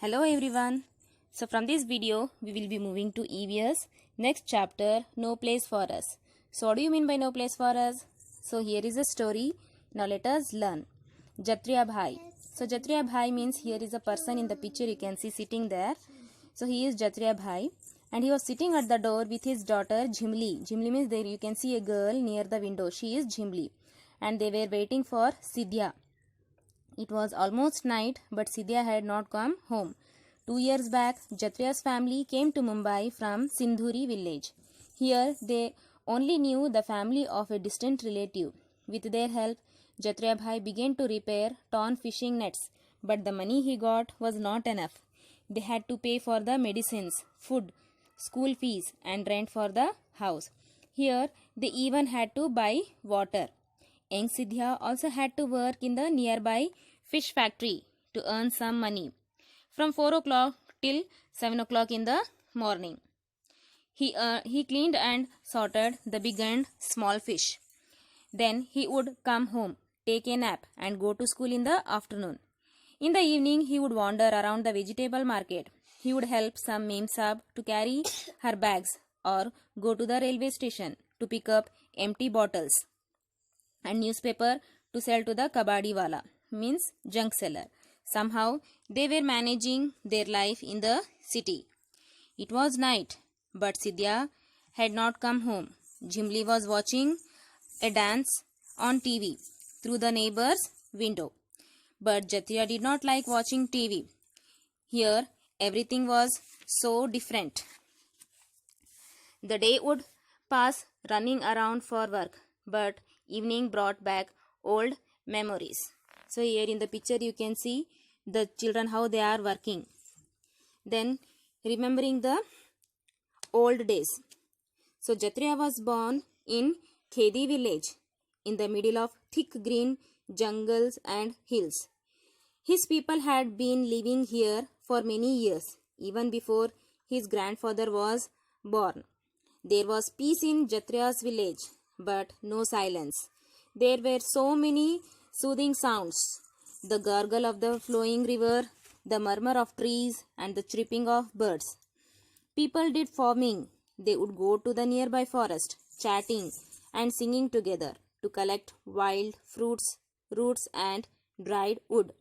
Hello everyone. So from this video we will be moving to EVS next chapter, No Place for Us. So what do you mean by no place for us? So here is a story. Now let us learn. Jatriya Bhai. So Jatriya Bhai means here is a person in the picture you can see sitting there. So he is Jatriya Bhai and he was sitting at the door with his daughter Jhimli. Jhimli means there you can see a girl near the window. She is Jhimli and they were waiting for Sidhya. It was almost night, but Sidhya had not come home. 2 years back, Jatriya's family came to Mumbai from Sindhuri village. Here, they only knew the family of a distant relative. With their help, Jatriya Bhai began to repair torn fishing nets, but the money he got was not enough. They had to pay for the medicines, food, school fees, and rent for the house. Here, they even had to buy water. Young Sidhya also had to work in the nearby fish factory to earn some money. From 4 o'clock till 7 o'clock in the morning. He cleaned and sorted the big and small fish. Then he would come home, take a nap and go to school in the afternoon. In the evening, he would wander around the vegetable market. He would help some mem sahib to carry her bags or go to the railway station to pick up empty bottles and newspaper to sell to the kabadi wala, means junk seller. Somehow they were managing their life in the city. It was night, but Sidhya had not come home. Jhimli was watching a dance on TV through the neighbor's window. But Jatriya did not like watching TV. Here everything was so different. The day would pass running around for work, but evening brought back old memories. So here in the picture you can see the children how they are working. Then remembering the old days. So Jatriya was born in Khedi village in the middle of thick green jungles and hills. His people had been living here for many years, even before his grandfather was born. There was peace in Jatriya's village, but no silence. There were so many soothing sounds. The gurgle of the flowing river, the murmur of trees and the chirping of birds. People did farming. They would go to the nearby forest, chatting and singing together to collect wild fruits, roots and dried wood.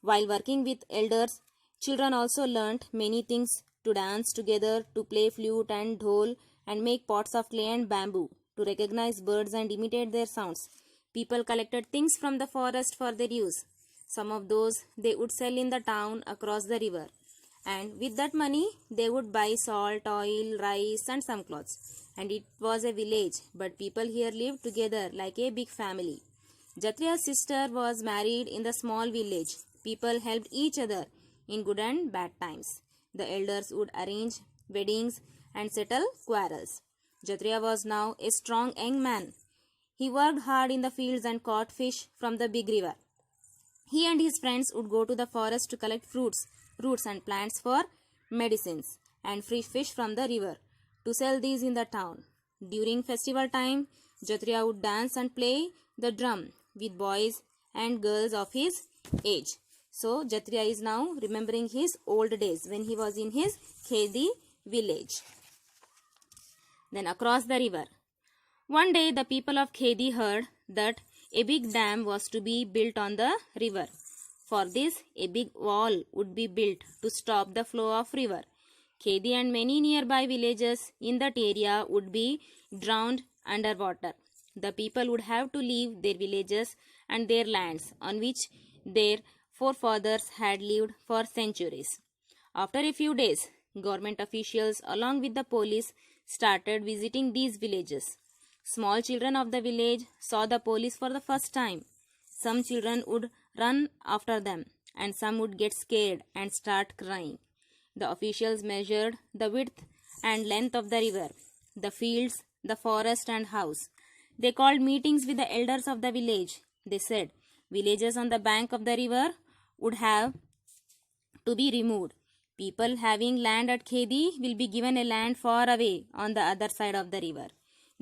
While working with elders, children also learnt many things: to dance together, to play flute and dhol and make pots of clay and bamboo, to recognize birds and imitate their sounds. People collected things from the forest for their use. Some of those they would sell in the town across the river. And with that money, they would buy salt, oil, rice and some clothes. And it was a village, but people here lived together like a big family. Jatriya's sister was married in the small village. People helped each other in good and bad times. The elders would arrange weddings and settle quarrels. Jatriya was now a strong young man. He worked hard in the fields and caught fish from the big river. He and his friends would go to the forest to collect fruits, roots and plants for medicines and free fish from the river to sell these in the town. During festival time, Jatriya would dance and play the drum with boys and girls of his age. So Jatriya is now remembering his old days when he was in his Khedi village. Then across the river. One day the people of Khedi heard that a big dam was to be built on the river. For this, a big wall would be built to stop the flow of river. Khedi and many nearby villages in that area would be drowned underwater. The people would have to leave their villages and their lands on which their forefathers had lived for centuries. After a few days, government officials along with the police started visiting these villages. Small children of the village saw the police for the first time. Some children would run after them and some would get scared and start crying. The officials measured the width and length of the river, the fields, the forest and house. They called meetings with the elders of the village. They said villages on the bank of the river would have to be removed. People having land at Khedi will be given a land far away on the other side of the river.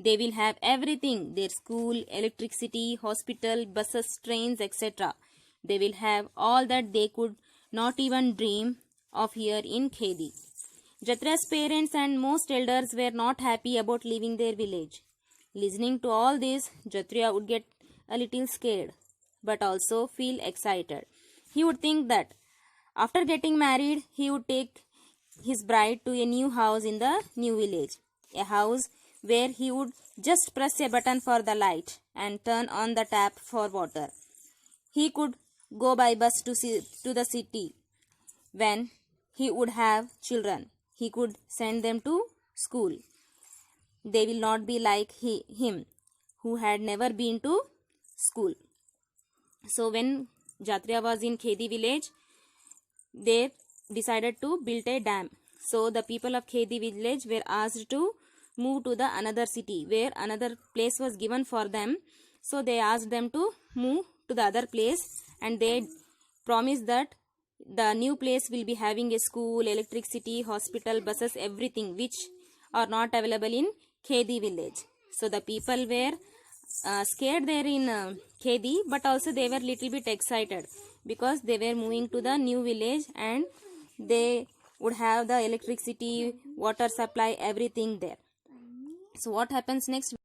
They will have everything: their school, electricity, hospital, buses, trains, etc. They will have all that they could not even dream of here in Khedi. Jatra's parents and most elders were not happy about leaving their village. Listening to all this, Jatra would get a little scared, but also feel excited. He would think that after getting married, he would take his bride to a new house in the new village. A house where he would just press a button for the light and turn on the tap for water. He could go by bus to the city. When he would have children, he could send them to school. They will not be like him, who had never been to school. So when Jatra was in Khedi village, they decided to build a dam. So the people of Khedi village were asked to move to the another city where another place was given for them. So they asked them to move to the other place, and they promised that the new place will be having a school, electricity, hospital, buses, everything which are not available in Khedi village. So the people were scared there in Khedi, but also they were little bit excited because they were moving to the new village and they would have the electricity, water supply, everything there. So what happens next?